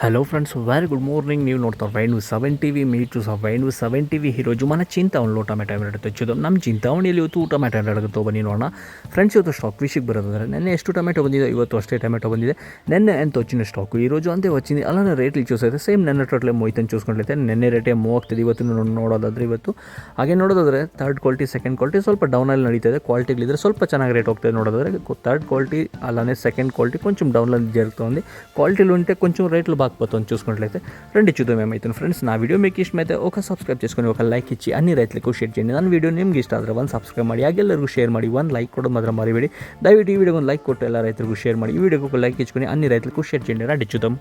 Hello friends, very good morning. ನೀವು ನೋಡ್ತಾ wine 7 TV meet ಸಹ ವೈನು 7 ಟಿವಿ ಈರೋಜು మన ಚಿಂತಾವಣಿలో ಟೊಮೆಟೊ ರೇಟ್ ತೆಚ್ಚೋದು. ನಮ್ಮ ಚಿಂತಾವಣಿಯಲ್ಲಿ ಇವತ್ತು ಟೊಮೆಟೊ ರೇಟ್ ಬನ್ನಿ ನೋಡೋಣ ಫ್ರೆಂಡ್ಸ್. ಇವತ್ತು ಸ್ಟಾಕ್ ವಿಷಯಕ್ಕೆ ಬರೋದಂದರೆ ನೆನ್ನೆ ಎಷ್ಟು ಟೊಮೆಟೊ ಬಂದಿದೆ, ಇವತ್ತು ಅಷ್ಟೇ ಟೊಮೆಟೊ ಬಂದಿದೆ. ನೆನ್ನೆ ఎంత వచ్చిన స్టాక్ ఈరోజు అంతే వచ్చింది. అలానే రేట్లు చూసైతే సేమ్ ನೆನ್ನೆಟ್ಲೆ ಮೊಯ್ತನ್ನು చూసుకుంట్లయితే ನೆನ್ನೆ ರೇಟೇ ಮೂವ್ ಆಗ್ತಿದೆ. ಇವತ್ತು ನೋಡೋದಾದರೆ ಇವತ್ತು ಹಾಗೆ ನೋಡೋದಾದರೆ ಥರ್ಡ್ ಕ್ವಾಲಿಟಿ ಸೆಕೆಂಡ್ ಕ್ವಾಲಿಟಿ ಸ್ವಲ್ಪ ಡೌನಲ್ಲಿ ನಡೀತಿದೆ. ಕ್ವಾಲಿಟಿಗಳಿದ್ರೆ ಸ್ವಲ್ಪ ಚೆನ್ನಾಗಿ ರೇಟ್ ಹೋಗ್ತದೆ. ನೋಡೋದಾದರೆ ಥರ್ಡ್ క్వాలిటీ అలానే సెకండ్ క్వాలిటీ కొంచెం డౌన్లో జరుగుతుంది. క్వాలిటీలు ఉంటే కొంచెం రేట్లు బాగుపోతుంది చూసుకున్నట్లయితే. రండి చూద్దాం ఏమవుతుంది ఫ్రెండ్స్. నా వీడియో మీకు ఇష్టమైతే ఒక సబ్స్క్రైబ్ చేసుకొని ఒక లైక్ ఇచ్చి అన్ని రైతులకు షేర్ చేయండి. ನನ್ನ వీడిಯೋ ನಿಮ್ಗೆ ಇಷ್ಟ ಆದರೆ ಒಂದು ಸಬ್ಸ್ಕ್ರೈಬ್ ಮಾಡಿ, ಹಾಗೆಲ್ಲರಿಗೂ ಶೇರ್ ಮಾಡಿ. ಒಂದು ಲೈಕ್ ಕೊಡೋದು ಮಾತ್ರ ಮರಿಬೇಡಿ. ದಯವಿಟ್ಟು ಈ ವಿಡಿಯೋಗೆ ಒಂದು ಲೈಕ್ ಕೊಟ್ಟು ಎಲ್ಲ ರೈತರಿಗೂ ಶೇರ್ ಮಾಡಿ. ಈ ವಿಡಿಯೋಗೆ ఒక లైక్ ఇచ్చుకొని అన్ని రైతులకు షేర్ చేయండి. రండి చూద్దాం.